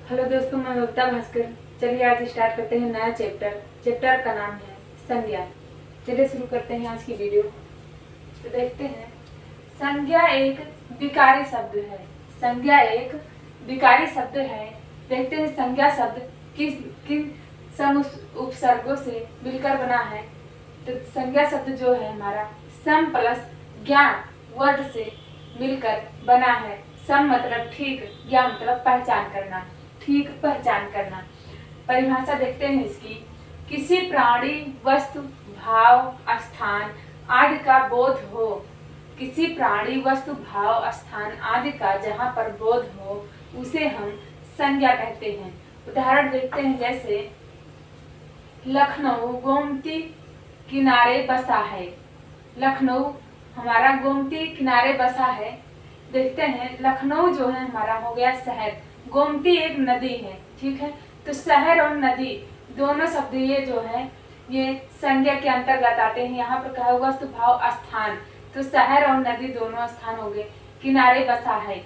Hello दोस्तों, मैं ममता भास्कर। चलिए आज स्टार्ट करते हैं नया चैप्टर का नाम है संज्ञा। चलिए शुरू करते हैं आज की वीडियो। तो देखते हैं, संज्ञा एक विकारी शब्द है। संज्ञा एक विकारी शब्द है। देखते हैं संज्ञा शब्द किन किन सम उपसर्गों से मिलकर बना है। तो संज्ञा शब्द जो है हमारा सम प्लस ज्ञा वर्ड से मिलकर बना है। सम मतलब ठीक, ज्ञा मतलब पहचान करना, ठीक पहचान करना। परिभाषा देखते हैं इसकी। किसी प्राणी, वस्तु, भाव, स्थान आदि का बोध हो। किसी प्राणी, वस्तु, भाव, स्थान आदि का जहाँ पर बोध हो उसे हम संज्ञा कहते हैं। उदाहरण देखते हैं, जैसे लखनऊ गोमती किनारे बसा है। लखनऊ हमारा गोमती किनारे बसा है। देखते हैं, लखनऊ जो है हमारा हो गया शहर, गोमती एक नदी है, ठीक है। तो शहर और नदी दोनों शब्द ये जो है ये संज्ञा के अंतर्गत आते हैं। यहाँ पर कहा हुआ वस्तु, भाव, स्थान, तो शहर और नदी दोनों स्थान हो गए। किनारे बसा है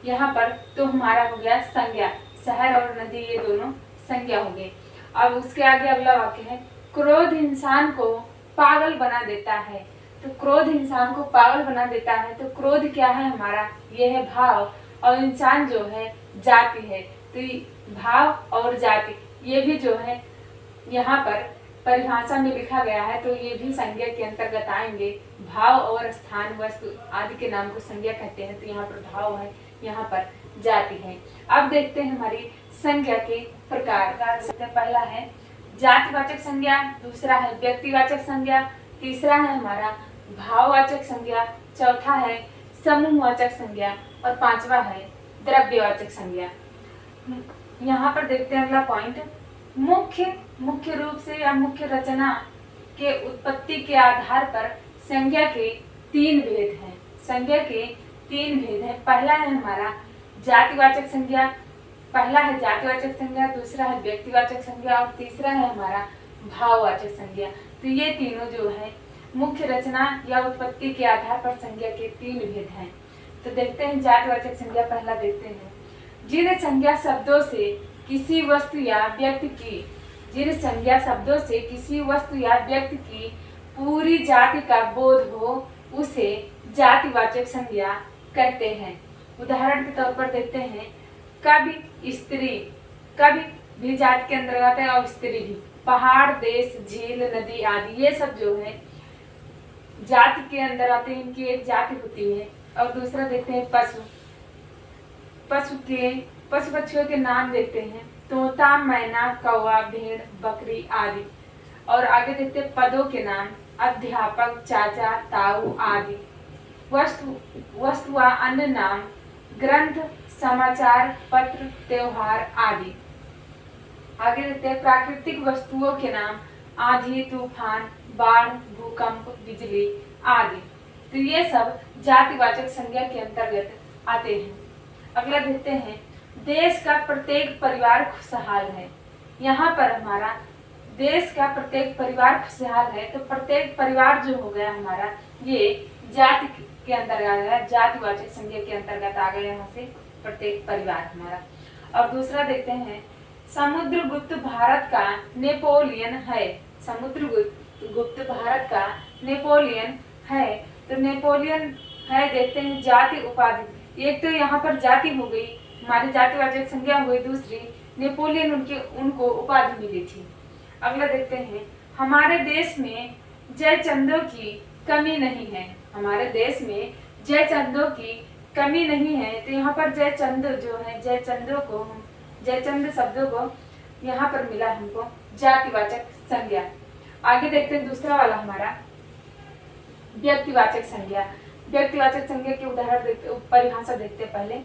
यहाँ पर तो हमारा हो गया संज्ञा, शहर और नदी ये दोनों संज्ञा हो गए। अब उसके आगे अगला वाक्य है, क्रोध इंसान को पागल बना देता है। तो क्रोध इंसान को पागल बना देता है। तो क्रोध क्या है हमारा, ये है भाव, और इंसान जो है जाति है। तो भाव और जाति ये भी जो है यहाँ पर परिभाषा में लिखा गया है, तो ये भी संज्ञा के अंतर्गत आएंगे। भाव और स्थान, वस्तु आदि के नाम को संज्ञा कहते हैं। तो यहाँ पर भाव है, यहाँ पर जाति है। अब देखते हैं हमारी संज्ञा के प्रकार। पहला है जातिवाचक संज्ञा, दूसरा है व्यक्तिवाचक संज्ञा, तीसरा है हमारा भाववाचक संज्ञा, चौथा है समूहवाचक संज्ञा और पांचवा है द्रव्यवाचक संज्ञा। यहाँ पर देखते हैं अगला पॉइंट, मुख्य रूप से या मुख्य रचना के उत्पत्ति के आधार पर संज्ञा के तीन भेद हैं। संज्ञा के तीन भेद हैं। पहला है हमारा जातिवाचक संज्ञा, पहला है जातिवाचक संज्ञा, दूसरा है व्यक्तिवाचक संज्ञा और तीसरा है हमारा भाववाचक संज्ञा। तो ये तीनों जो है मुख्य रचना या उत्पत्ति के आधार पर संज्ञा के तीन भेद हैं। तो देखते हैं जातिवाचक संज्ञा। पहला देखते हैं, जिन संज्ञा शब्दों से किसी वस्तु या व्यक्ति की, जिन संज्ञा शब्दों से किसी वस्तु या व्यक्ति की पूरी जाति का बोध हो उसे जातिवाचक संज्ञा कहते हैं। उदाहरण के तौर पर देखते हैं, कवि, स्त्री, कवि भी जाति के अंतर्गत है और स्त्री भी। पहाड़, देश, झील, नदी आदि ये सब जो है जाति के अंदर आते हैं, इनकी एक जाति होती है। और दूसरा देखते हैं पशु, पशु पक्षियों के नाम देखते हैं, तोता, मैना, कौवा, भेड़, बकरी आदि। और आगे देखते हैं पदों के नाम, अध्यापक, चाचा, ताऊ आदि। वस्तु व अन्य नाम, ग्रंथ, समाचार पत्र, त्योहार आदि। आगे देखते हैं प्राकृतिक वस्तुओं के नाम, आंधी, तूफान, बाढ़, भूकंप, बिजली आदि। तो ये सब जातिवाचक संज्ञा के अंतर्गत आते हैं। अगला देखते हैं, देश का प्रत्येक परिवार खुशहाल है। यहाँ पर हमारा देश का प्रत्येक परिवार खुशहाल है। तो प्रत्येक परिवार जो हो गया हमारा ये जाति के अंतर्गत आ गया, जातिवाचक संज्ञा के अंतर्गत आ गया यहाँ से प्रत्येक परिवार हमारा। और दूसरा देखते हैं, समुद्रगुप्त भारत का नेपोलियन है। समुद्रगुप्त भारत का नेपोलियन है। तो नेपोलियन है देखते हैं जाति उपाधि। एक तो यहाँ पर जाति हो गई, हमारी जातिवाचक संज्ञा हुई, दूसरी नेपोलियन उनको उपाधि मिली थी। अगला देखते हैं, हमारे देश में जयचंदों की कमी नहीं है। हमारे देश में जयचंदों की कमी नहीं है। तो यहाँ पर जयचंद जो है, जयचंद शब्दों को यहाँ पर मिला हमको जातिवाचक संज्ञा। आगे देखते हैं दूसरा वाला हमारा व्यक्तिवाचक संज्ञा। व्यक्तिवाचक संज्ञा के उदाहरण परिभाषा देखते पहले,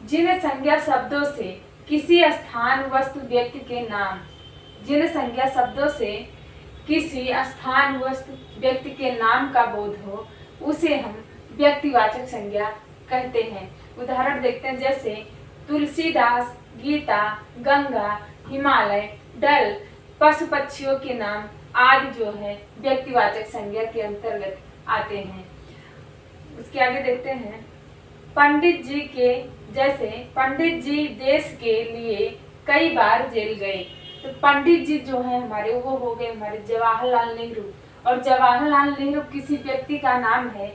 जिन संज्ञा शब्दों से किसी स्थान, वस्तु, व्यक्ति के नाम, जिन संज्ञा शब्दों से किसी स्थान, वस्तु, व्यक्ति के नाम का बोध हो उसे हम व्यक्तिवाचक संज्ञा कहते हैं। उदाहरण देखते हैं, जैसे तुलसीदास, गीता, गंगा, हिमालय, डल, पशु पक्षियों के नाम आदि जो है व्यक्तिवाचक संज्ञा के अंतर्गत आते हैं। उसके आगे देखते हैं, पंडित जी देश के लिए कई बार जेल गए। तो पंडित जी जो है हमारे, वो हो गए हमारे जवाहरलाल नेहरू। और जवाहरलाल नेहरू किसी व्यक्ति का नाम है,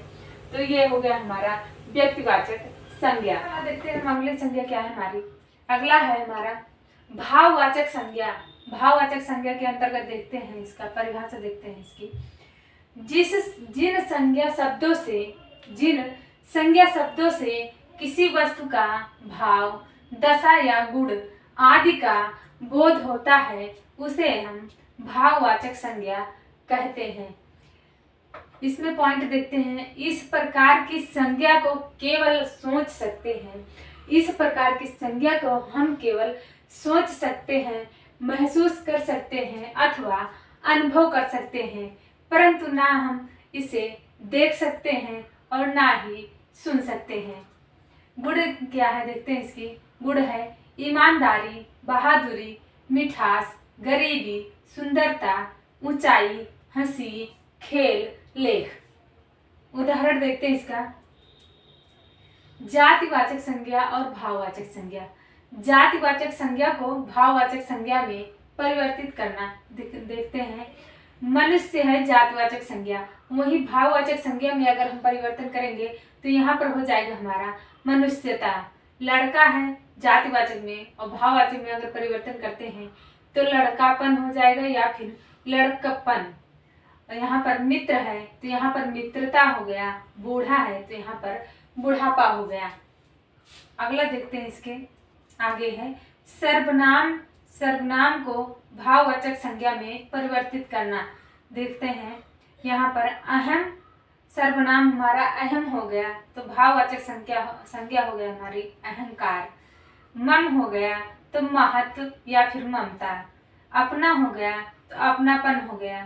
तो ये हो गया हमारा व्यक्तिवाचक संज्ञा। देखते हैं हम अगली संज्ञा क्या है हमारी। अगला है हमारा भाववाचक संज्ञा। भाववाचक संज्ञा के अंतर्गत देखते हैं इसका परिभाषा, देखते हैं इसकी। जिन संज्ञा शब्दों से किसी वस्तु का भाव, दशा या गुण आदि का बोध होता है, उसे हम भाववाचक संज्ञा कहते हैं। इसमें पॉइंट देखते हैं। इस प्रकार की संज्ञा को केवल सोच सकते हैं। इस प्रकार की संज्ञा को हम केवल सोच सकते हैं, महसूस कर सकते हैं अथवा अनुभव कर सकते हैं, परंतु ना हम इसे देख सकते हैं और ना ही सुन सकते हैं। गुण क्या है देखते हैं इसकी। गुण है ईमानदारी, बहादुरी, मिठास, गरीबी, सुंदरता, ऊंचाई, हंसी, खेल, लेख। उदाहरण देखते हैं इसका। जातिवाचक संज्ञा और भाववाचक संज्ञा। जातिवाचक संज्ञा को भाववाचक संज्ञा में परिवर्तित करना देखते हैं। मनुष्य है जातिवाचक संज्ञा, वही भाववाचक संज्ञा में अगर हम परिवर्तन करेंगे तो यहाँ पर हो जाएगा हमारा मनुष्यता। लड़का है जातिवाचक में, और भाववाचक में अगर परिवर्तन करते हैं तो लड़कापन हो जाएगा या फिर लड़कपन। यहाँ पर मित्र है तो यहाँ पर मित्रता हो गया। बूढ़ा है तो यहाँ पर बुढ़ापा हो गया। अगला देखते हैं इसके आगे है सर्वनाम। सर्वनाम को भाववाचक संज्ञा में परिवर्तित करना देखते हैं। यहाँ पर अहम, सर्वनाम हमारा अहम हो गया तो भाववाचक संज्ञा हो गया हमारी अहंकार। मम हो गया तो महत्व या फिर ममता। अपना हो गया तो अपनापन हो गया।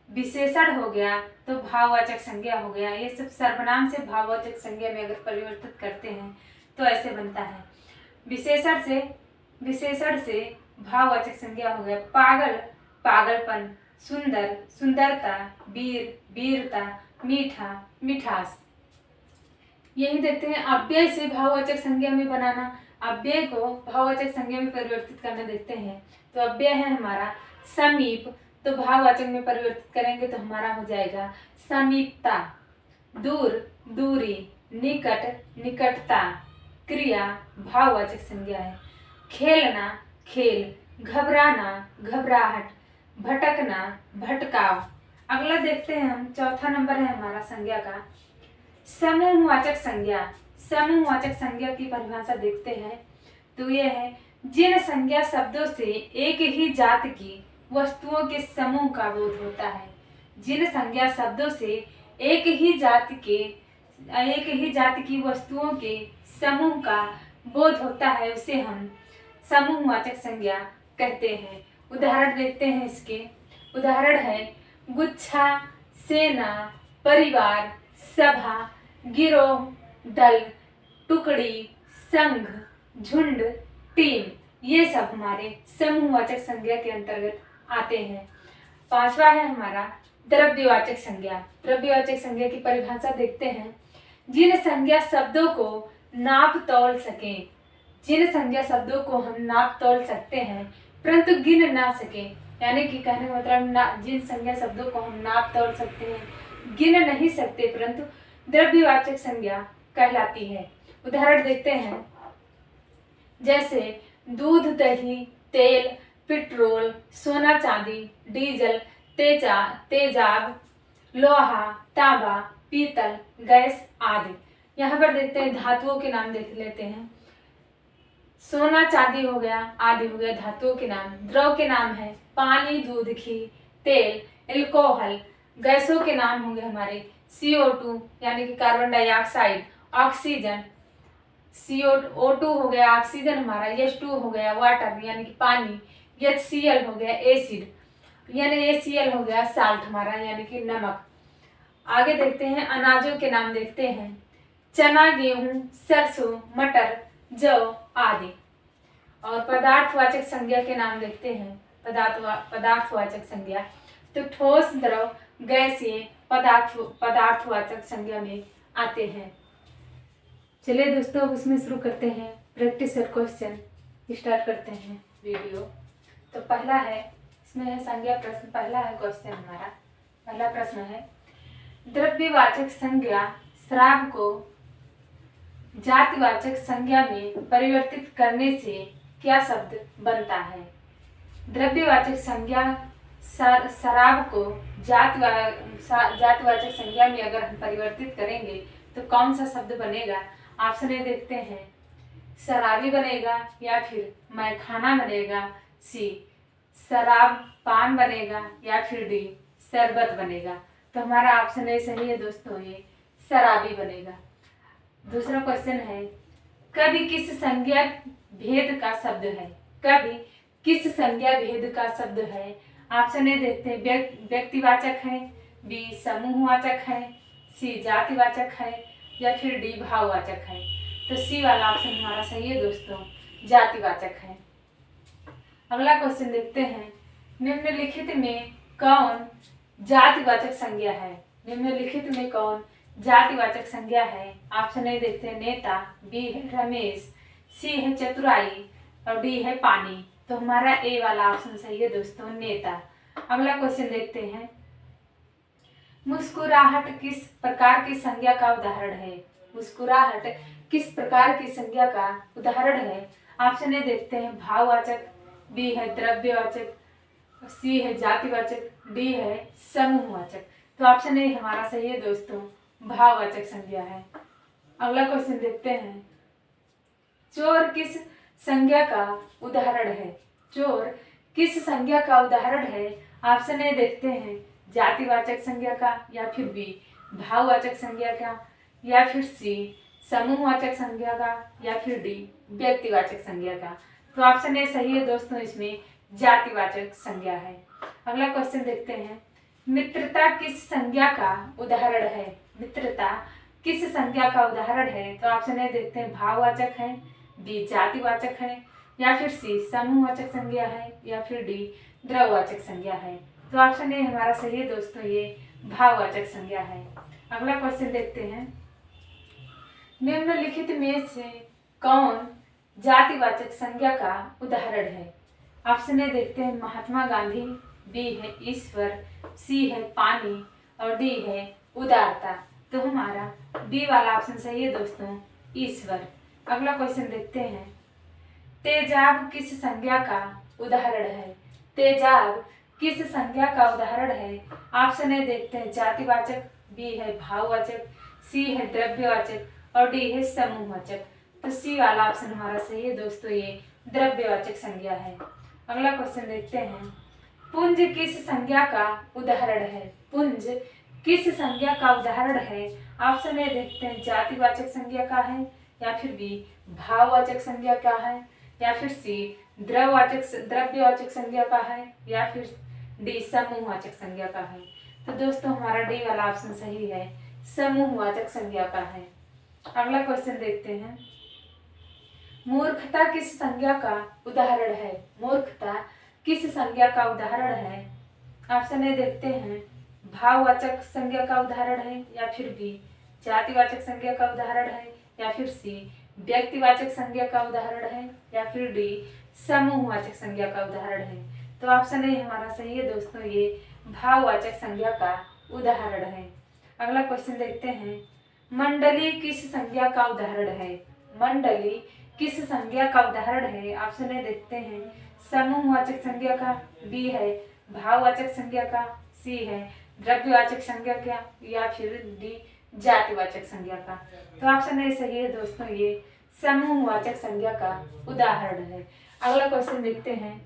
विशेषण हो गया तो भाववाचक संज्ञा हो गया। ये सब सर्वनाम से भाववाचक संज्ञा में अगर परिवर्तित करते हैं तो ऐसे बनता है। विशेषण से भाववाचक संज्ञा हो गया पागल, पागलपन, सुंदर, सुंदरता, वीर, वीरता, मीठा, मिठास। यही देखते हैं अव्यय से भाववाचक संज्ञा में बनाना। अव्यय को भाववाचक संज्ञा में परिवर्तित करना देखते हैं। तो अव्यय है हमारा समीप, तो भाववाचक में परिवर्तित करेंगे तो हमारा हो जाएगा समीपता। दूर, दूरी, निकट, निकटता। क्रिया भाववाचक संज्ञा है। खेलना, खेल, घबराना, घबराहट, भटकना, भटकाव। अगला देखते हैं हम, चौथा नंबर है हमारा संज्ञा का समूहवाचक संज्ञा। समूहवाचक संज्ञा की परिभाषा देखते हैं तो ये है जिन संज्ञा शब्दों से एक ही जाति की वस्तुओं के समूह का बोध होता है। जिन संज्ञा शब्दों से एक ही जाति की वस्तुओं के समूह का बोध होता है, उसे हम समूहवाचक संज्ञा कहते हैं। उदाहरण देखते हैं इसके। उदाहरण है गुच्छा, सेना, परिवार, सभा, गिरोह, दल, टुकड़ी, संघ, झुंड, टीम। ये सब हमारे समूहवाचक संज्ञा के अंतर्गत आते हैं। पांचवा है हमारा द्रव्यवाचक संज्ञा। द्रव्यवाचक संज्ञा की परिभाषा देखते हैं। जिन संज्ञा शब्दों को नाप तौल सकें। जिन संज्ञा शब्दों को हम नाप तौल सकते हैं परंतु गिन ना सकें, यानी कि कहने का मतलब जिन संज्ञा शब्दों को हम नाप तौल सकते हैं, गिन नहीं सकते, परंतु द्रव्यवाचक संज्ञा कहलाती है। उदाहरण देखते हैं जैसे दूध, दही, तेल, पेट्रोल, सोना, चांदी, डीजल, तेजाब, लोहा, तांबा, पीतल, गैस आदि। यहाँ पर देखते हैं धातुओं के नाम देख लेते हैं। सोना, चांदी हो गया, आदि हो गया धातुओं के नाम। द्रव के नाम है पानी, दूध, घी, तेल, एल्कोहल। गैसों के नाम होंगे हमारे CO2 यानी कि कार्बन डाइऑक्साइड, ऑक्सीजन, CO2 हो गया ऑक्सीजन हमारा, H2 हो गया वाटर यानी कि पानी, HCl हो गया एसिड यानी ACl हो गया साल्ट हमारा यानी कि नमक। आगे देखते हैं अनाजों के नाम देखते हैं चना, गेहूं, सरसों, मटर, जौ आदि। और पदार्थवाचक संज्ञा के नाम देखते हैं। पदार्थवाचक संज्ञा तो ठोस, द्रव, गैसीय पदार्थवाचक संज्ञा में आते हैं। चलिए दोस्तों, अब उसमें शुरू करते हैं। प्रैक्टिस और क्वेश्चन स्टार्ट करते हैं वीडियो। तो पहला है, इसमें है संज्ञा प्रश्न। पहला है क्वेश्चन हमारा, पहला प्रश्न है, द्रव्यवाचक संज्ञा श्राव को जातिवाचक संज्ञा में परिवर्तित करने से क्या शब्द बनता है? द्रव्यवाचक संज्ञा शराब को जातिवाचक संज्ञा में अगर हम परिवर्तित करेंगे तो कौन सा शब्द बनेगा? ऑप्शन ए देखते हैं, शराबी बनेगा, या फिर मैखाना बनेगा, सी शराब पान बनेगा, या फिर डी शरबत बनेगा। तो हमारा ऑप्शन ए सही है दोस्तों, ये शराबी बनेगा। दूसरा क्वेश्चन है, कवि किस संज्ञा भेद का शब्द है? कवि किस संज्ञा भेद का शब्द है? ऑप्शन ए देखते हैं, व्यक्तिवाचक है, बी समूहवाचक है, सी जातिवाचक है, या फिर डी भाववाचक है। तो सी वाला ऑप्शन हमारा सही है दोस्तों, जातिवाचक है। अगला क्वेश्चन देखते हैं, निम्नलिखित में कौन जातिवाचक संज्ञा है? निम्नलिखित में कौन जातिवाचक संज्ञा है? ऑप्शन ए देखते हैं, नेता, बी है रमेश, सी है चतुराई, और डी है पानी। तो हमारा ए वाला ऑप्शन सही है दोस्तों, नेता। अगला क्वेश्चन देखते हैं, मुस्कुराहट किस प्रकार की संज्ञा का उदाहरण है? मुस्कुराहट किस प्रकार की संज्ञा का उदाहरण है? ऑप्शन ए देखते हैं, भाववाचक, बी है द्रव्यवाचक, सी है जातिवाचक, डी है समूहवाचक। तो ऑप्शन ए हमारा सही है दोस्तों, भाववाचक संज्ञा है। अगला क्वेश्चन देखते हैं, चोर किस संज्ञा का उदाहरण है? चोर किस संज्ञा का उदाहरण है? ऑप्शन ए देखते हैं, जातिवाचक संज्ञा का, या फिर बी भाववाचक संज्ञा का, या फिर सी समूहवाचक संज्ञा का, या फिर डी व्यक्तिवाचक संज्ञा का। तो ऑप्शन ए सही है दोस्तों, इसमें जातिवाचक संज्ञा है। अगला क्वेश्चन देखते हैं, मित्रता किस संज्ञा का उदाहरण है? मित्रता किस संज्ञा का उदाहरण है? तो ऑप्शन ए देखते हैं, भाववाचक है, बी जातिवाचक है, या फिर सी समूहवाचक संज्ञा है, या फिर डी द्रव्यवाचक संज्ञा है। तो ऑप्शन ए हमारा सही है दोस्तों, ये भाववाचक संज्ञा है। अगला क्वेश्चन देखते हैं, निम्नलिखित में से कौन जातिवाचक संज्ञा का उदाहरण है? ऑप्शन ए देखते हैं, महात्मा गांधी, बी है ईश्वर, सी है पानी, और डी है उदारता। तो हमारा बी वाला ऑप्शन सही है दोस्तों, ईश्वर। अगला क्वेश्चन देखते हैं, तेजाब किस संज्ञा का उदाहरण है? तेजाब किस संज्ञा का उदाहरण है? ऑप्शन ए देखते हैं, जातिवाचक, बी है भाववाचक, सी है द्रव्यवाचक, और डी है समूहवाचक। तो सी वाला ऑप्शन हमारा सही है दोस्तों, ये द्रव्यवाचक संज्ञा है। अगला क्वेश्चन देखते हैं, पुंज किस संज्ञा का उदाहरण है? पुंज किस संज्ञा का उदाहरण है? ऑप्शन ए देखते हैं, जातिवाचक संज्ञा का है, या फिर बी भाववाचक संज्ञा का है, या फिर सी द्रव्यवाचक संज्ञा का है, या फिर डी समूहवाचक संज्ञा का है। तो दोस्तों हमारा डी वाला ऑप्शन सही है, समूहवाचक संज्ञा का है। अगला क्वेश्चन देखते हैं, मूर्खता किस संज्ञा का उदाहरण है? मूर्खता किस संज्ञा का उदाहरण है? ऑप्शन ए देखते हैं, भाववाचक संज्ञा का उदाहरण है, या फिर बी जातिवाचक संज्ञा का उदाहरण है, या फिर सी व्यक्तिवाचक संज्ञा का उदाहरण है, या फिर डी समूहवाचक संज्ञा का उदाहरण है। तो ऑप्शन ए हमारा सही है दोस्तों, ये भाववाचक संज्ञा का उदाहरण है। अगला क्वेश्चन देखते हैं, मंडली किस संज्ञा का उदाहरण है? मंडली किस संज्ञा का उदाहरण है? ऑप्शन ए देखते हैं, समूहवाचक संज्ञा का, बी है भाववाचक संज्ञा का, सी है द्रव्यवाचक संज्ञा का, या फिर डी जातिवाचक संज्ञा का। तो ऑप्शन ए सही है दोस्तों, ये समूहवाचक संज्ञा का उदाहरण है। अगला क्वेश्चन देखते हैं,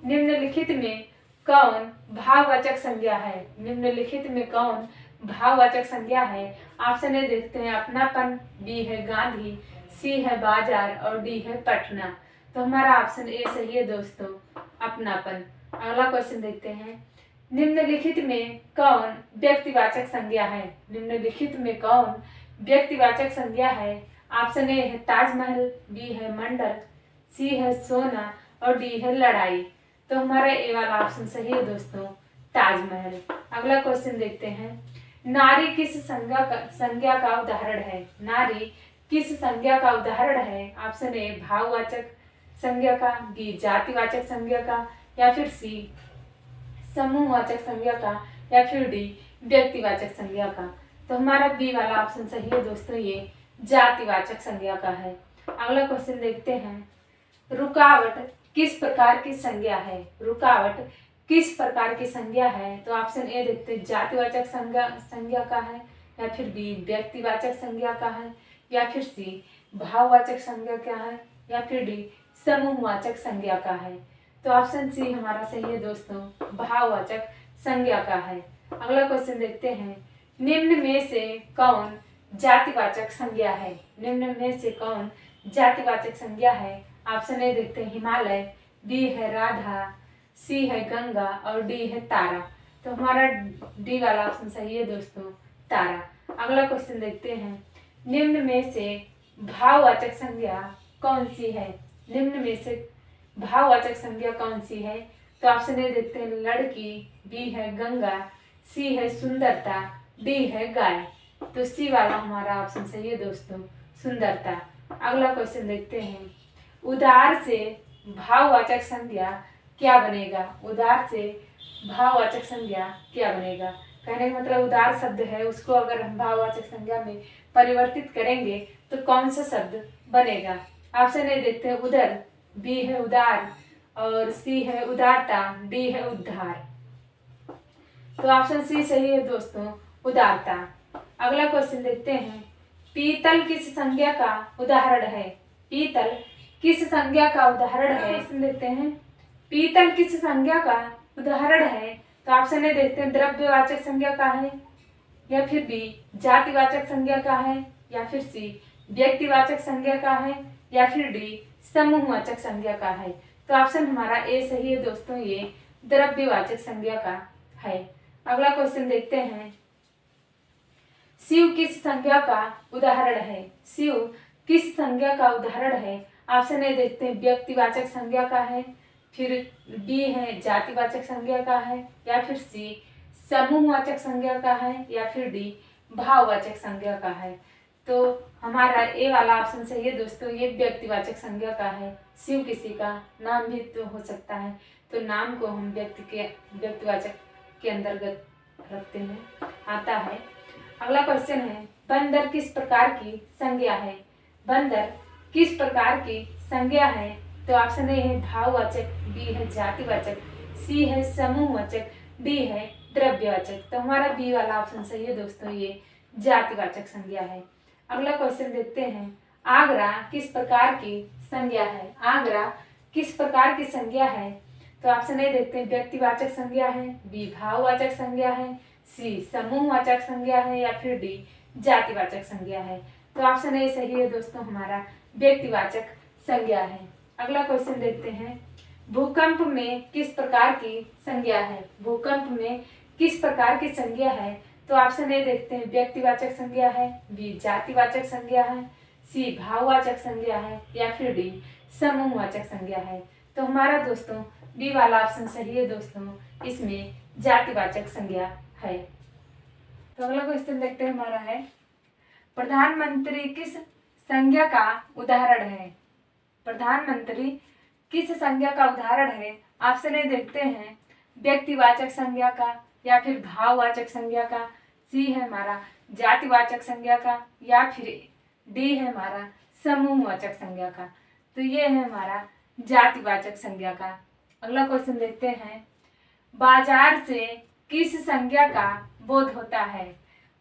निम्नलिखित में कौन भाववाचक संज्ञा है? निम्नलिखित में कौन भाववाचक संज्ञा है? ऑप्शन ए देखते हैं, अपनापन, बी है गांधी, सी है बाजार, और डी है पटना। तो हमारा ऑप्शन ए सही है दोस्तों, अपनापन। अगला क्वेश्चन देखते हैं, निम्नलिखित में कौन व्यक्तिवाचक संज्ञा है? निम्नलिखित में कौन व्यक्तिवाचक संज्ञा है? ऑप्शन ए है ताजमहल, बी है मंडल, सी है सोना, और डी है लड़ाई। तो हमारा ए वाला ऑप्शन सही है दोस्तों, ताजमहल। अगला क्वेश्चन देखते हैं, नारी किस संज्ञा का उदाहरण है? नारी किस संज्ञा का उदाहरण है? ऑप्शन ए भाववाचक संज्ञा का, बी जातिवाचक संज्ञा का, या फिर सी समूहवाचक संज्ञा का, या फिर डी व्यक्तिवाचक संज्ञा का। तो हमारा बी वाला ऑप्शन सही है दोस्तों, ये जातिवाचक संज्ञा का है। अगला क्वेश्चन देखते हैं, रुकावट किस प्रकार की संज्ञा है? रुकावट किस प्रकार की संज्ञा है? तो ऑप्शन ए देखते हैं जातिवाचक संज्ञा का है, या फिर बी व्यक्तिवाचक संज्ञा का है, या फिर सी भाववाचक संज्ञा का है, या फिर डी समूहवाचक संज्ञा का है। तो ऑप्शन सी हमारा सही है दोस्तों, भाववाचक संज्ञा का है। अगला क्वेश्चन देखते हैं, निम्न में से कौन जातिवाचक संज्ञा है? निम्न में से कौन जातिवाचक संज्ञा है? ऑप्शन ए देखते हैं हिमालय, बी है राधा, सी है गंगा, और डी है तारा। तो हमारा डी वाला ऑप्शन सही है दोस्तों, तारा। अगला क्वेश्चन देखते हैं, निम्न में से भाववाचक संज्ञा कौन सी है? निम्न में से भाववाचक संज्ञा कौन सी है? तो ऑप्शन ए देखते हैं लड़की, बी है गंगा, सी है सुंदरता, डी है गाय। तो सी वाला हमारा ऑप्शन सही है दोस्तों, सुंदरता। अगला क्वेश्चन देखते हैं, उदार से भाववाचक संज्ञा क्या बनेगा? उदार से भाववाचक संज्ञा क्या बनेगा? कहने का मतलब उदार शब्द है, उसको अगर हम भाववाचक संज्ञा में परिवर्तित करेंगे तो कौन सा शब्द बनेगा? ऑप्शन ए देखते हैं उदर, बी है उदार, और सी है उदारता, डी है उद्धार। तो ऑप्शन सी सही है दोस्तों, उदारता। अगला क्वेश्चन देखते हैं, पीतल किस संज्ञा का उदाहरण है? पीतल किस संज्ञा का उदाहरण है? क्वेश्चन देखते हैं, पीतल किस संज्ञा का उदाहरण है? तो ऑप्शन ए देखते हैं द्रव्यवाचक संज्ञा का है, या फिर बी जातिवाचक संज्ञा का है, या फिर सी व्यक्तिवाचक संज्ञा का है, या फिर डी समूहवाचक संज्ञा का है। तो ऑप्शन हमारा ए सही है दोस्तों, ये द्रव्यवाचक संज्ञा का है। अगला क्वेश्चन देखते हैं, शिव किस संज्ञा का उदाहरण है? शिव किस संज्ञा का उदाहरण है? ऑप्शन ए देखते हैं व्यक्तिवाचक संज्ञा का है, फिर बी है जातिवाचक संज्ञा का है, या फिर सी समूहवाचक संज्ञा का है, या फिर डी भाववाचक संज्ञा का है। तो हमारा ए वाला ऑप्शन सही है दोस्तों, ये व्यक्तिवाचक संज्ञा का है। शिव किसी का नाम भी तो हो सकता है, तो नाम को हम व्यक्तिवाचक के अंतर्गत रखते हैं, आता है। अगला क्वेश्चन है, बंदर किस प्रकार की संज्ञा है? बंदर किस प्रकार की संज्ञा है? तो ऑप्शन ए है भाववाचक, बी है जातिवाचक, सी है समूहवाचक, डी है द्रव्यवाचक। तो हमारा बी वाला ऑप्शन सही है दोस्तों, ये जातिवाचक संज्ञा है। अगला क्वेश्चन देखते हैं, आगरा किस प्रकार की संज्ञा है? आगरा किस प्रकार की संज्ञा है? तो ऑप्शन ए देखते हैं व्यक्तिवाचक संज्ञा है, बी भाववाचक संज्ञा है, सी समूहवाचक संज्ञा है, या फिर डी जातिवाचक संज्ञा है। तो ऑप्शन ए सही है दोस्तों, हमारा व्यक्तिवाचक संज्ञा है। अगला क्वेश्चन देखते हैं, भूकंप में किस प्रकार की संज्ञा है? भूकंप में किस प्रकार की संज्ञा है? तो ऑप्शन ए देखते हैं व्यक्तिवाचक संज्ञा है, बी जातिवाचक संज्ञा है, सी भाववाचक संज्ञा है, या फिर डी समूहवाचक संज्ञा है। तो हमारा दोस्तों बी वाला ऑप्शन सही है दोस्तों, इसमें जातिवाचक संज्ञा है। तो अगला क्वेश्चन देखते हैं, हमारा है प्रधानमंत्री किस संज्ञा का उदाहरण है? प्रधानमंत्री किस संज्ञा का उदाहरण है? ऑप्शन ए देखते हैं व्यक्तिवाचक संज्ञा का, या फिर भाववाचक संज्ञा का, सी है हमारा जातिवाचक संज्ञा का, या फिर डी है हमारा समूहवाचक संज्ञा का। तो ये है हमारा जातिवाचक संज्ञा का। अगला क्वेश्चन देखते हैं, बाजार से किस संज्ञा का बोध होता है?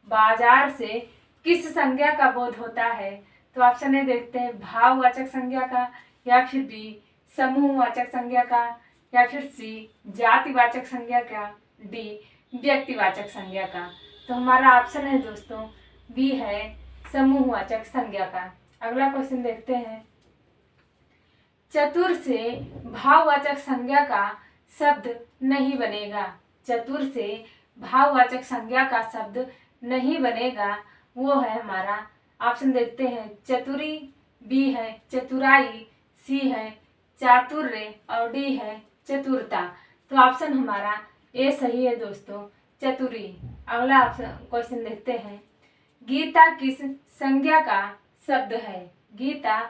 बाजार से किस संज्ञा का बोध होता है? तो ऑप्शन ए देखते हैं भाववाचक संज्ञा का, या फिर बी समूहवाचक संज्ञा का, या फिर सी जातिवाचक संज्ञा का, डी व्यक्तिवाचक संज्ञा का। तो हमारा ऑप्शन है दोस्तों बी है समूहवाचक संज्ञा का। अगला क्वेश्चन देखते हैं, चतुर से भाववाचक संज्ञा का शब्द नहीं बनेगा। चतुर से भाववाचक संज्ञा का शब्द नहीं बनेगा, वो है हमारा ऑप्शन देखते हैं चतुरी, बी है चतुराई, सी है चातुर्य, और डी है चतुरता। तो ऑप्शन हमारा ए सही है दोस्तों, चतुरी। अगला ऑप्शन क्वेश्चन देखते हैं, गीता किस संज्ञा का शब्द है? गीता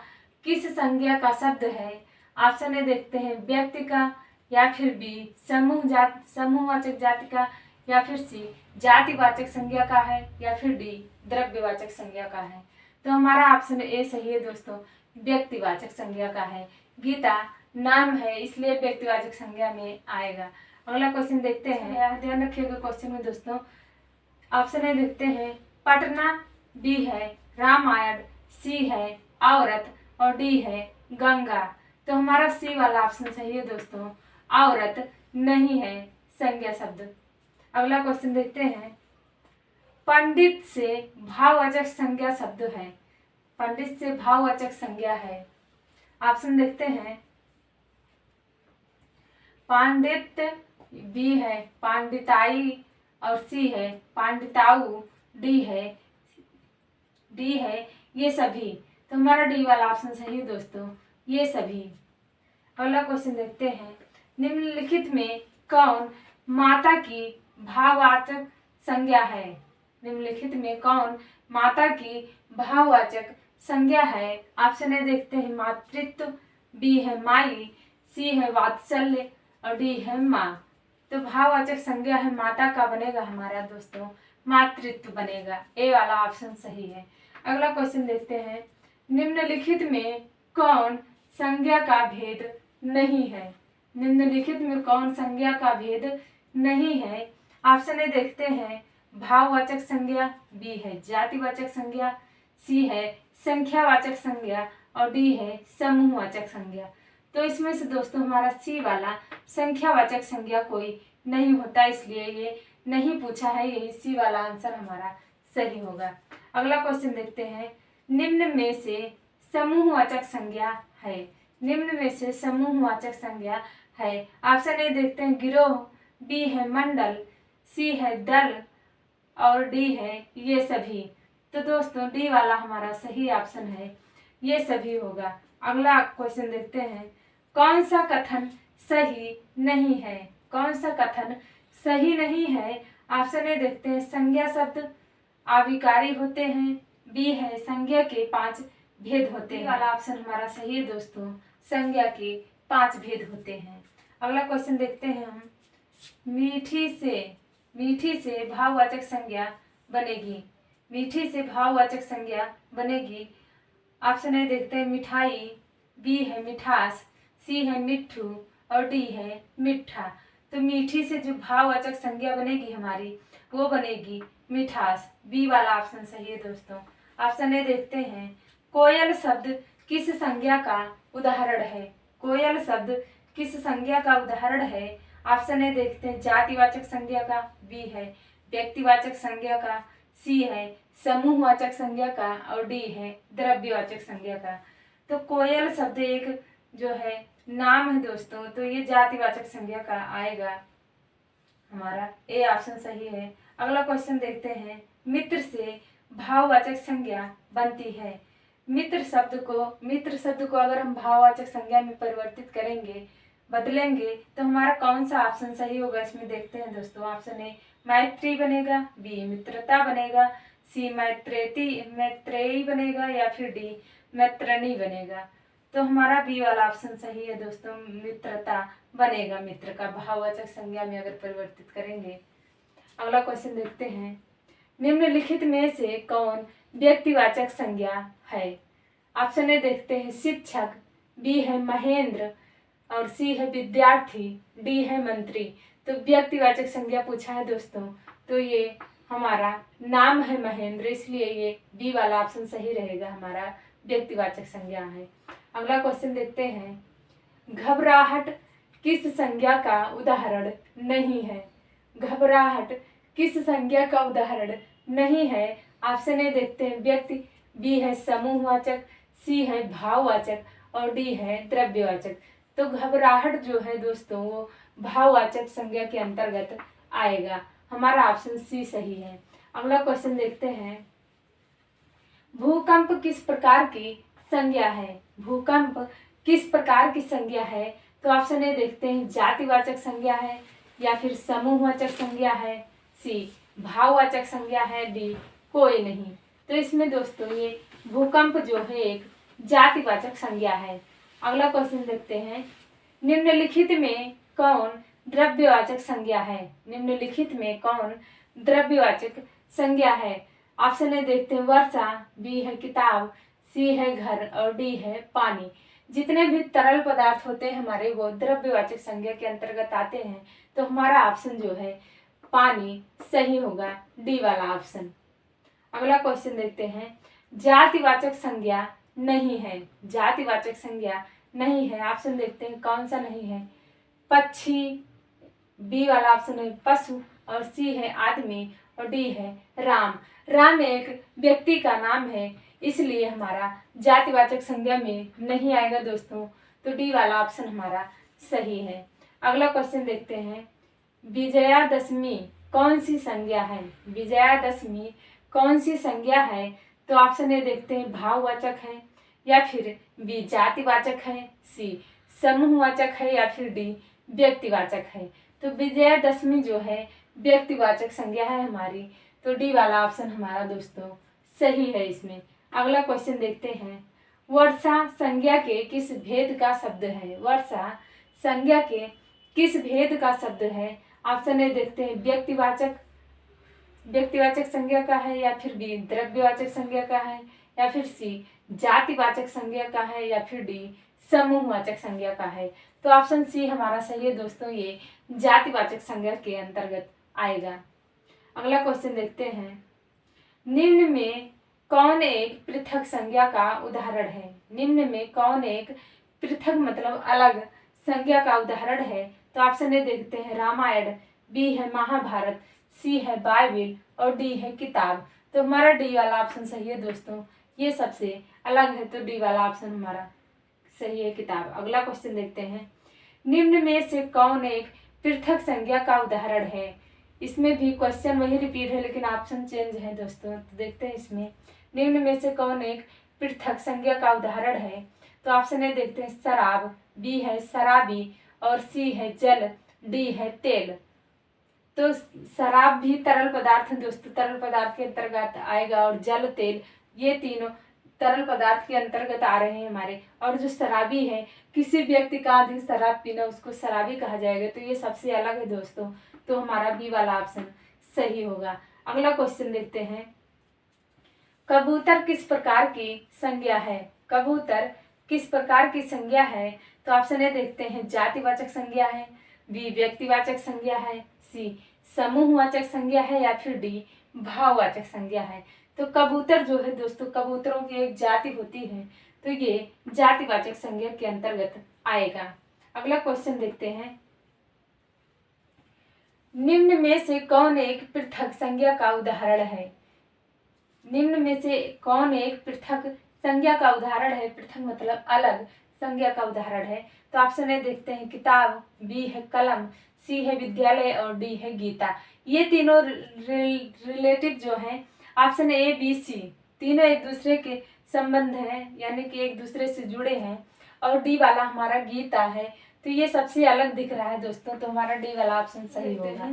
किस संज्ञा का शब्द है? ऑप्शन ए देखते हैं व्यक्ति का, या फिर बी समूहवाचक जाति का, या फिर सी जातिवाचक संज्ञा का है, या फिर डी द्रव्यवाचक संज्ञा का है। तो हमारा ऑप्शन ए सही है दोस्तों, व्यक्तिवाचक संज्ञा का है। गीता नाम है इसलिए व्यक्तिवाचक संज्ञा में आएगा। अगला क्वेश्चन देखते हैं, ध्यान रखिएगा क्वेश्चन में दोस्तों। ऑप्शन ए देखते हैं पटना, बी है रामायण, सी है औरत और डी है गंगा। तो हमारा सी वाला ऑप्शन सही है दोस्तों, औरत नहीं है संज्ञा शब्द। अगला क्वेश्चन देखते हैं, पंडित से भाववाचक संज्ञा शब्द है। पंडित से भाववाचक संज्ञा है। ऑप्शन देखते हैं पांडित, बी है पांडिताई और सी है पांडिताऊ, डी है ये सभी। तो हमारा डी वाला ऑप्शन सही है दोस्तों, ये सभी। अगला क्वेश्चन देखते हैं, निम्नलिखित में कौन माता की भाववाचक संज्ञा है? निम्नलिखित में कौन माता की भाववाचक संज्ञा है? ऑप्शन ए देखते हैं मातृत्व, बी है माई, सी है वात्सल्य और डी है माँ। तो भाववाचक संज्ञा है माता का बनेगा हमारा दोस्तों मातृत्व बनेगा। ए वाला ऑप्शन सही है। अगला क्वेश्चन देखते हैं, निम्नलिखित में कौन संज्ञा का भेद नहीं है? निम्नलिखित में कौन संज्ञा का भेद नहीं है? ऑप्शन ए देखते हैं भाववाचक संज्ञा, बी है जातिवाचक संज्ञा, सी है संख्यावाचक संज्ञा और डी है समूहवाचक संज्ञा। तो इसमें से दोस्तों हमारा सी वाला संख्यावाचक संज्ञा कोई नहीं होता, इसलिए ये नहीं पूछा है, यही सी वाला आंसर हमारा सही होगा। अगला क्वेश्चन देखते हैं, निम्न में से समूहवाचक संज्ञा है। निम्न में से समूहवाचक संज्ञा है। ऑप्शन ए देखते हैं गिरोह, बी है मंडल, सी है दल और डी है ये सभी। तो दोस्तों डी वाला हमारा सही ऑप्शन है, ये सभी होगा। अगला क्वेश्चन देखते हैं, कौन सा कथन सही नहीं है? कौन सा कथन सही नहीं है? ऑप्शन ए देखते हैं संज्ञा शब्द आविकारी होते हैं, बी है संज्ञा के 5 भेद होते हैं। वाला ऑप्शन हमारा सही है दोस्तों, संज्ञा के 5 भेद होते हैं। अगला क्वेश्चन देखते हैं हम, मीठी से भाववाचक संज्ञा बनेगी। मीठी से भाववाचक संज्ञा बनेगी। ऑप्शन ए देखते हैं मिठाई, बी है मिठास, सी है मिट्ठू और डी है मिठा। तो मीठी से जो भाववाचक संज्ञा बनेगी हमारी वो बनेगी मिठास। बी वाला ऑप्शन सही है दोस्तों। ऑप्शन ए देखते हैं कोयल शब्द किस संज्ञा का उदाहरण है? कोयल शब्द किस संज्ञा का उदाहरण है? ऑप्शन ए देखते हैं जातिवाचक संज्ञा का, बी है व्यक्तिवाचक संज्ञा का, सी है समूहवाचक संज्ञा का और डी है द्रव्यवाचक संज्ञा का। तो कोयल शब्द एक जो है नाम है दोस्तों, तो ये जातिवाचक संज्ञा का आएगा हमारा। ए ऑप्शन सही है। अगला क्वेश्चन देखते हैं, मित्र से भाववाचक संज्ञा बनती है। मित्र शब्द को अगर हम भाववाचक संज्ञा में परिवर्तित करेंगे, बदलेंगे, तो हमारा कौन सा ऑप्शन सही होगा इसमें देखते हैं दोस्तों। ऑप्शन ए मैत्री बनेगा, बी मित्रता बनेगा, सी मैत्रेयी बनेगा या फिर डी मैत्रणी बनेगा। तो हमारा बी वाला ऑप्शन सही है दोस्तों, मित्रता बनेगा। मित्र का भाववाचक संज्ञा में अगर परिवर्तित करेंगे। अगला क्वेश्चन देखते हैं, निम्नलिखित में से कौन व्यक्तिवाचक संज्ञा है? ऑप्शन ए देखते हैं शिक्षक, बी है महेंद्र और सी है विद्यार्थी, डी है मंत्री। तो व्यक्तिवाचक संज्ञा पूछा है दोस्तों, तो ये हमारा नाम है महेंद्र, इसलिए ये बी वाला ऑप्शन सही रहेगा, हमारा व्यक्तिवाचक संज्ञा है। अगला क्वेश्चन देखते हैं, घबराहट किस संज्ञा का उदाहरण नहीं है? घबराहट किस संज्ञा का उदाहरण नहीं है? ऑप्शन ए देखते हैं व्यक्ति, बी है समूहवाचक, सी है भाववाचक और डी है द्रव्यवाचक। तो घबराहट जो है दोस्तों वो भाववाचक संज्ञा के अंतर्गत आएगा। हमारा ऑप्शन सी सही है। अगला क्वेश्चन देखते हैं, भूकंप किस प्रकार की संज्ञा है? भूकंप किस प्रकार की संज्ञा है? तो ऑप्शन ए देखते हैं जातिवाचक संज्ञा है, या फिर समूहवाचक संज्ञा है, सी भाववाचक संज्ञा है, डी कोई नहीं। तो इसमें दोस्तों ये भूकंप जो है एक जातिवाचक संज्ञा है। अगला क्वेश्चन देखते हैं, निम्नलिखित में कौन द्रव्यवाचक संज्ञा है? निम्नलिखित में कौन द्रव्यवाचक संज्ञा है? ऑप्शन ए देखते हैं वर्षा, बी है किताब, सी है घर और डी है पानी। जितने भी तरल पदार्थ होते हैं हमारे वो द्रव्यवाचक संज्ञा के अंतर्गत आते हैं, तो हमारा ऑप्शन जो है पानी सही होगा, डी वाला ऑप्शन। अगला क्वेश्चन देखते हैं, जातिवाचक संज्ञा नहीं है। जातिवाचक संज्ञा नहीं है, ऑप्शन देखते हैं कौन सा नहीं है। पक्षी, बी वाला ऑप्शन है पशु और सी है आदमी और डी है राम। राम एक व्यक्ति का नाम है, इसलिए हमारा जातिवाचक संज्ञा में नहीं आएगा दोस्तों, तो डी वाला ऑप्शन हमारा सही है। अगला क्वेश्चन देखते हैं, विजयादशमी कौन सी संज्ञा है? विजयादशमी कौन सी संज्ञा है? तो ऑप्शन ए देखते हैं भाववाचक है, या फिर बी जातिवाचक है, सी समूहवाचक है, या फिर डी व्यक्तिवाचक है। तो विजयादशमी जो है व्यक्तिवाचक संज्ञा है हमारी, तो डी वाला ऑप्शन हमारा दोस्तों सही है इसमें। अगला क्वेश्चन देखते हैं, वर्षा संज्ञा के किस भेद का शब्द है? वर्षा संज्ञा के किस भेद का शब्द है? ऑप्शन ए देखते हैं व्यक्तिवाचक संज्ञा का है, या फिर बी द्रव्यवाचक संज्ञा का है, या फिर सी जातिवाचक संज्ञा का है, या फिर डी समूहवाचक संज्ञा का है। तो ऑप्शन सी हमारा सही है दोस्तों, ये जातिवाचक संज्ञा के अंतर्गत आएगा। अगला क्वेश्चन देखते हैं, निम्न में कौन एक पृथक संज्ञा का उदाहरण है? निम्न में कौन एक पृथक मतलब अलग संज्ञा का उदाहरण है? तो ऑप्शन ए देखते हैं रामायण, बी है महाभारत, सी है बाइबिल और डी है किताब। तो हमारा डी वाला ऑप्शन सही है दोस्तों, ये सबसे अलग है, तो डी वाला ऑप्शन हमारा सही है किताब। अगला क्वेश्चन देखते हैं, निम्न में से कौन एक पृथक संज्ञा का उदाहरण है? इसमें भी क्वेश्चन वही रिपीट है लेकिन ऑप्शन चेंज है दोस्तों। तो देखते हैं इसमें, निम्न में से कौन एक पृथक संज्ञा का उदाहरण है? तो ऑप्शन ए देखते हैं शराब, बी है शराबी और सी है जल, डी है तेल। तो शराब भी तरल पदार्थ है दोस्तों, तरल पदार्थ के अंतर्गत आएगा, और जल, तेल ये तीनों तरल पदार्थ के अंतर्गत आ रहे हैं हमारे। और जो शराबी है, किसी व्यक्ति का अधिक शराब पीना उसको शराबी कहा जाएगा, तो ये सबसे अलग है दोस्तों, तो हमारा बी वाला ऑप्शन सही होगा। अगला क्वेश्चन देखते हैं, कबूतर किस प्रकार की संज्ञा है? कबूतर किस प्रकार की संज्ञा है? तो ऑप्शन ए देखते हैं जातिवाचक संज्ञा है, बी व्यक्तिवाचक संज्ञा है, सी समूहवाचक संज्ञा है, या फिर डी भाववाचक संज्ञा है। तो कबूतर जो है दोस्तों, कबूतरों की एक जाति होती है, तो ये जातिवाचक संज्ञा के अंतर्गत आएगा। अगला क्वेश्चन देखते हैं, निम्न में से कौन एक पृथक संज्ञा का उदाहरण है? निम्न में से कौन एक पृथक संज्ञा का उदाहरण है? पृथक मतलब अलग संज्ञा का उदाहरण है। तो ऑप्शन ए देखते हैं किताब, बी है कलम, सी है विद्यालय और डी है गीता। ये तीनों रिलेटिव जो हैं, ऑप्शन ए बी सी तीनों एक दूसरे के संबंध हैं, यानी कि एक दूसरे से जुड़े हैं, और डी वाला हमारा गीता है, तो ये सबसे अलग दिख रहा है दोस्तों, तो हमारा डी वाला ऑप्शन सही होगा।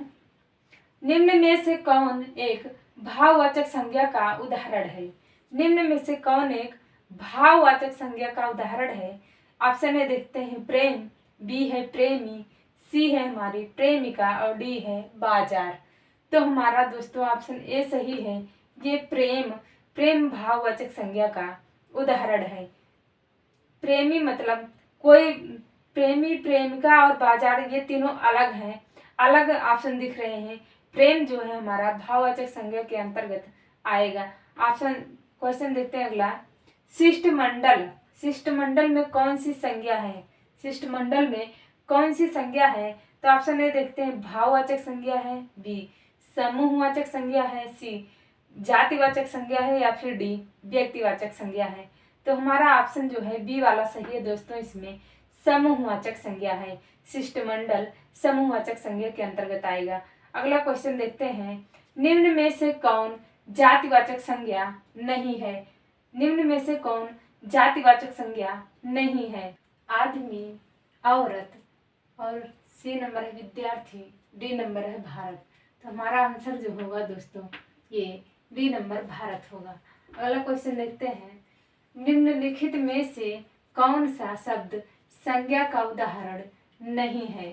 निम्न में से कौन एक भाववाचक संज्ञा का उदाहरण है? निम्न में से कौन एक भाववाचक संज्ञा का उदाहरण है? ऑप्शन ए देखते हैं प्रेम, बी है प्रेमी, सी है हमारी प्रेमिका और डी है बाजार। तो हमारा दोस्तों ऑप्शन ए सही है, ये प्रेम भाववाचक संज्ञा का उदाहरण है। प्रेमी मतलब कोई प्रेमी, प्रेमिका और बाजार ये तीनों अलग हैं, अलग ऑप्शन दिख रहे हैं। प्रेम जो है हमारा भाववाचक संज्ञा के अंतर्गत आएगा। ऑप्शन क्वेश्चन देखते हैं अगला, शिष्टमंडल, शिष्टमंडल में कौन सी संज्ञा है? शिष्टमंडल में कौन सी संज्ञा है? तो ऑप्शन ए देखते हैं भाववाचक संज्ञा है, बी समूहवाचक संज्ञा है, सी जातिवाचक संज्ञा है, या फिर डी व्यक्तिवाचक संज्ञा है। तो हमारा ऑप्शन जो है बी वाला सही है दोस्तों, इसमें समूहवाचक संज्ञा है। शिष्टमंडल समूहवाचक संज्ञा के अंतर्गत आएगा। अगला क्वेश्चन देखते हैं, निम्न में से कौन जातिवाचक संज्ञा नहीं है? निम्न में से कौन जातिवाचक संज्ञा नहीं है? आदमी, औरत और सी नंबर है विद्यार्थी, डी नंबर है भारत। तो हमारा आंसर जो होगा दोस्तों ये डी नंबर भारत होगा। अगला क्वेश्चन देखते हैं, निम्नलिखित में से कौन सा शब्द संज्ञा का उदाहरण नहीं है?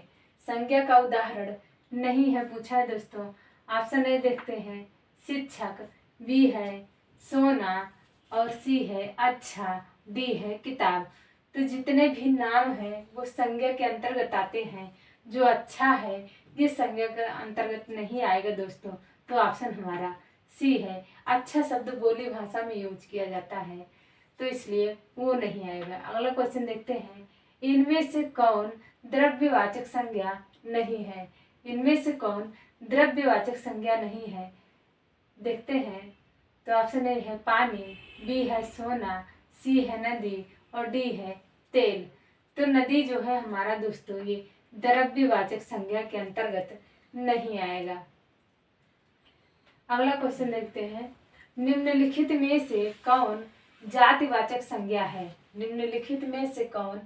संज्ञा का उदाहरण नहीं है पूछा है दोस्तों। ऑप्शन ए देखते हैं, शिक्षक, बी है सोना, और सी है अच्छा, डी है किताब। तो जितने भी नाम हैं वो संज्ञा के अंतर्गत आते हैं। जो अच्छा है ये संज्ञा के अंतर्गत नहीं आएगा दोस्तों। तो ऑप्शन हमारा सी है। अच्छा शब्द बोली भाषा में यूज किया जाता है तो इसलिए वो नहीं आएगा। अगला क्वेश्चन देखते हैं, इनमें से कौन द्रव्यवाचक संज्ञा नहीं है? इनमें से कौन द्रव्यवाचक संज्ञा नहीं है? देखते हैं। तो ऑप्शन ए है पानी, बी है सोना, सी है नदी और डी है तेल। तो नदी जो है हमारा दोस्तों ये द्रव्यवाचक संज्ञा के अंतर्गत नहीं आएगा। अगला क्वेश्चन देखते हैं, निम्नलिखित में से कौन जातिवाचक संज्ञा है? निम्नलिखित में से कौन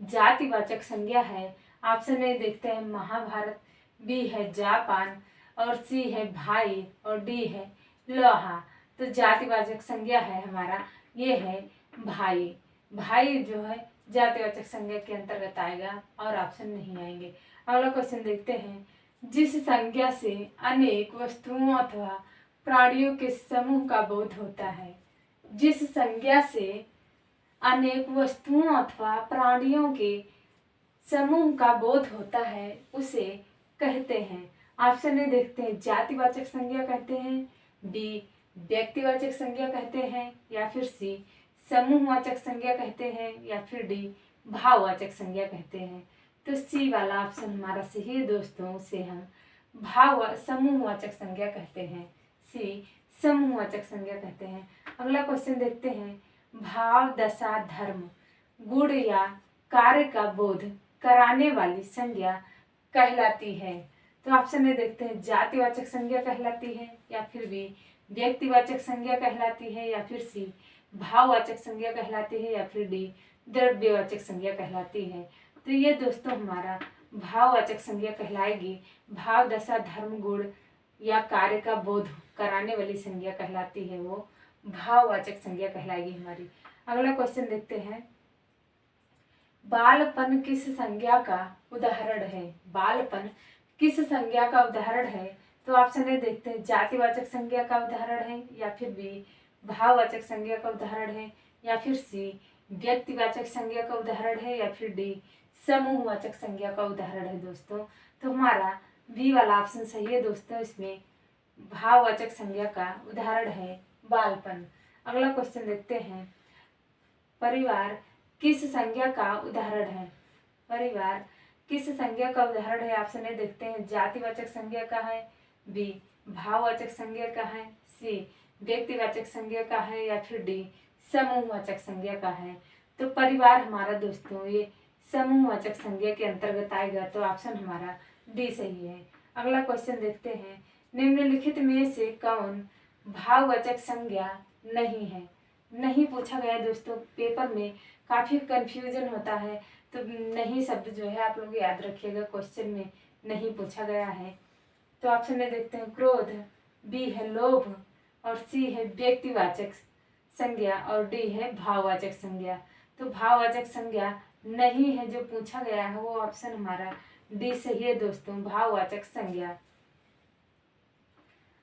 जातिवाचक संज्ञा है? ऑप्शन ए देखते हैं महाभारत, बी है जापान और सी है भाई और डी है लोहा। तो जातिवाचक संज्ञा है हमारा ये है भाई। भाई जो है जातिवाचक संज्ञा के अंतर्गत आएगा और ऑप्शन नहीं आएंगे। अगला क्वेश्चन देखते हैं, जिस संज्ञा से अनेक वस्तुओं अथवा प्राणियों के समूह का बोध होता है? जिस संज्ञा से अनेक वस्तुओं अथवा प्राणियों के समूह का बोध होता है उसे कहते हैं। ऑप्शन ए देखते हैं जातिवाचक संज्ञा कहते हैं, बी व्यक्तिवाचक संज्ञा कहते हैं, या फिर सी समूहवाचक संज्ञा कहते हैं, या फिर डी भाववाचक संज्ञा कहते हैं। तो सी वाला ऑप्शन हमारा सही है दोस्तों। उसे हम समूहवाचक संज्ञा कहते हैं। सी समूहवाचक संज्ञा कहते हैं। अगला क्वेश्चन देखते हैं, भाव दशा धर्म गुण या कार्य का बोध कराने वाली संज्ञा कहलाती है? तो ऑप्शन ए देखते हैं जातिवाचक संज्ञा कहलाती है, या फिर बी व्यक्तिवाचक संज्ञा कहलाती है, या फिर सी भाववाचक संज्ञा कहलाती है, या फिर डी द्रव्यवाचक संज्ञा कहलाती है। तो ये दोस्तों हमारा भाववाचक संज्ञा कहलाएगी। भाव दशा धर्म गुण या कार्य का बोध कराने वाली संज्ञा कहलाती है वो भाववाचक संज्ञा कहलाएगी हमारी। अगला क्वेश्चन देखते हैं, बालपन किस संज्ञा का उदाहरण है? बालपन किस संज्ञा का उदाहरण है? तो ऑप्शन ए देखते हैं जातिवाचक संज्ञा का उदाहरण है, या फिर बी भाववाचक संज्ञा का उदाहरण है, या फिर सी व्यक्तिवाचक संज्ञा का उदाहरण है, या फिर डी समूहवाचक संज्ञा का उदाहरण है दोस्तों। तो हमारा बी वाला ऑप्शन सही है दोस्तों। इसमें भाववाचक संज्ञा का उदाहरण है बालपन। अगला क्वेश्चन देखते हैं, परिवार किस संज्ञा का उदाहरण है? परिवार किस संज्ञा का उदाहरण है? ऑप्शन ए देखते हैं जातिवाचक संज्ञा का है, बी भाववाचक संज्ञा का है, सी व्यक्तिवाचक संज्ञा का है, या फिर डी समूहवाचक संज्ञा का है। तो परिवार हमारा दोस्तों ये समूहवाचक संज्ञा के अंतर्गत आएगा। तो ऑप्शन हमारा डी सही है। अगला क्वेश्चन देखते हैं, निम्नलिखित में से कौन भाववाचक संज्ञा नहीं है? नहीं पूछा गया दोस्तों। पेपर में काफ़ी कंफ्यूजन होता है तो नहीं शब्द जो है आप लोग याद रखिएगा, क्वेश्चन में नहीं पूछा गया है। तो ऑप्शन में देखते हैं क्रोध, बी है लोभ और सी है व्यक्तिवाचक संज्ञा और डी है भाववाचक संज्ञा। तो भाववाचक संज्ञा नहीं है जो पूछा गया है वो ऑप्शन हमारा डी सही है दोस्तों, भाववाचक संज्ञा।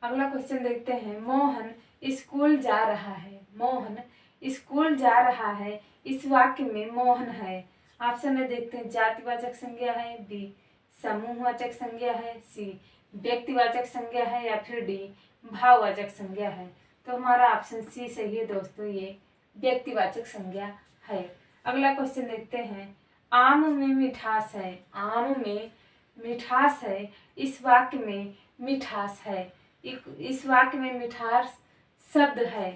अगला क्वेश्चन देखते हैं, मोहन स्कूल जा रहा है। मोहन स्कूल जा रहा है, इस वाक्य में मोहन है। ऑप्शन में देखते हैं जातिवाचक संज्ञा है, बी समूहवाचक संज्ञा है, सी व्यक्तिवाचक संज्ञा है, या फिर डी भाववाचक संज्ञा है। तो हमारा ऑप्शन सी सही है दोस्तों, ये व्यक्तिवाचक संज्ञा है। अगला क्वेश्चन देखते हैं, आम में मिठास है। आम में मिठास है, इस वाक्य में मिठास है। इस वाक्य में मिठास शब्द है।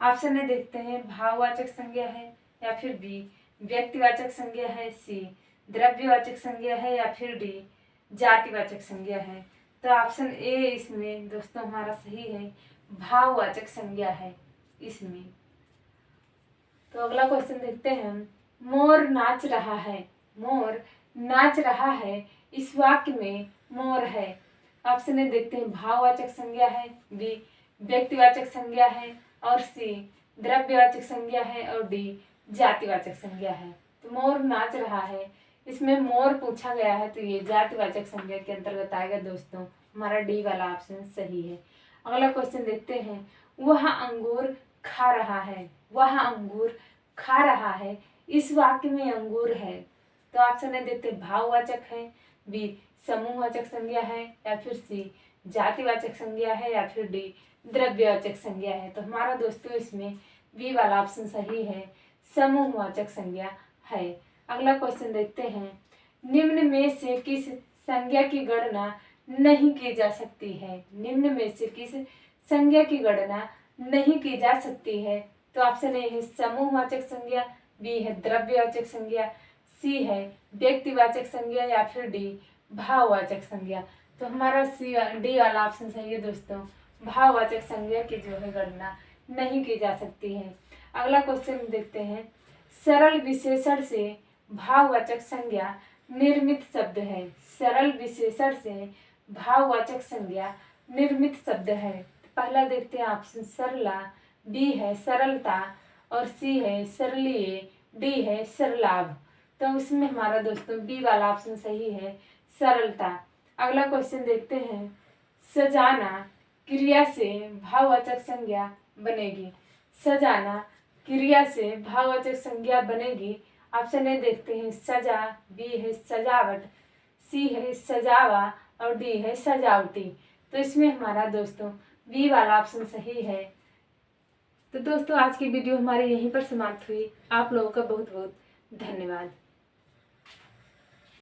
ऑप्शन में देखते हैं भाववाचक संज्ञा है, या फिर बी व्यक्तिवाचक संज्ञा है, सी द्रव्यवाचक संज्ञा है, या फिर डी जातिवाचक संज्ञा है। तो ऑप्शन ए इसमें दोस्तों हमारा सही है, भाववाचक संज्ञा है इसमें। तो अगला क्वेश्चन देखते हैं, मोर नाच रहा है। मोर नाच रहा है, इस वाक्य में मोर है। ऑप्शन ए देखते हैं भाववाचक संज्ञा है, बी व्यक्तिवाचक संज्ञा है, और सी द्रव्यवाचक संज्ञा है और डी जातिवाचक संज्ञा है। तो मोर नाच रहा है, इसमें मोर पूछा गया है तो ये जातिवाचक संज्ञा के अंतर्गत आएगा दोस्तों। हमारा डी वाला ऑप्शन सही है। अगला क्वेश्चन देखते हैं। वह अंगूर खा रहा है, वह अंगूर खा रहा है, इस वाक्य में अंगूर है। तो ऑप्शन ए देखते भाववाचक है, बी समूहवाचक संज्ञा है, या फिर सी जातिवाचक संज्ञा है, या फिर डी द्रव्यवाचक संज्ञा है। तो हमारा दोस्तों इसमें बी वाला ऑप्शन सही है, समूहवाचक संज्ञा है। अगला क्वेश्चन देखते हैं। निम्न में से किस संज्ञा की गणना नहीं की जा सकती है? निम्न में से किस संज्ञा की गणना नहीं की जा सकती है? तो ऑप्शन ए है समूहवाचक संज्ञा, बी है द्रव्यवाचक संज्ञा, सी है व्यक्तिवाचक संज्ञा, या फिर डी भाववाचक संज्ञा। तो हमारा सी डी वाला ऑप्शन सही है दोस्तों। भाववाचक संज्ञा की जो है गणना नहीं की जा सकती है। अगला क्वेश्चन देखते हैं। सरल विशेषण से भाववाचक संज्ञा निर्मित शब्द है। सरल विशेषण से भाववाचक संज्ञा निर्मित शब्द है। पहला देखते हैं ऑप्शन सरला, बी है सरलता, और सी है सरलीय, डी है सरलाभ। तो उसमें हमारा दोस्तों बी वाला ऑप्शन सही है, सरलता। अगला क्वेश्चन देखते हैं। सजाना क्रिया से भाववाचक संज्ञा बनेगी। सजाना क्रिया से भाववाचक संज्ञा बनेगी। ऑप्शन ए देखते हैं सजा, बी है सजावट, सी है सजावा, और डी है सजावटी। तो इसमें हमारा दोस्तों बी वाला ऑप्शन सही है। तो दोस्तों आज की वीडियो हमारी यहीं पर समाप्त हुई। आप लोगों का बहुत बहुत धन्यवाद।